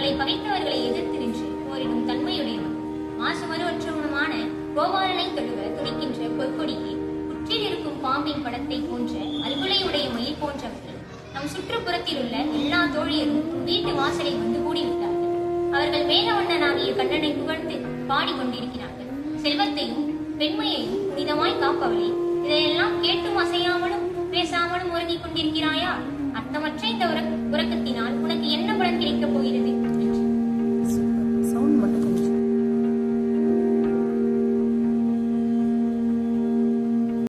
தங்களை பகைத்தவர்களை எதிர்த்து நின்று போரிடும் தன்மையுடையவன். மாசு மறுவற்றவனுமான கோபாலனை தொழுவ துடிக்கின்ற பொற்கொடியே, புற்றில் இருக்கும் பாம்பின் படத்தை போன்ற அல்குலையுடைய மயில் போன்றவர்கள் நம் சுற்றுப்புறத்தில் உள்ள எல்லா தோழியரும் வீட்டு வாசலை வந்து கூடிவிட்டார்கள். அவர்கள் மேலவண்ணனாகிய கண்ணனை புகழ்ந்து பாடிக்கொண்டிருக்கிறார்கள். செல்வத்தையும் பெண்மையையும் புனிதமாய் காப்பவளே, இதையெல்லாம் கேட்டும் அசையாமலும் பேசாமலும் உறங்கிக் கொண்டிருக்கிறாயா? அர்த்தமற்ற இந்த உறக்கத்தினால் உனக்கு என்ன பலன் கிடைக்கப்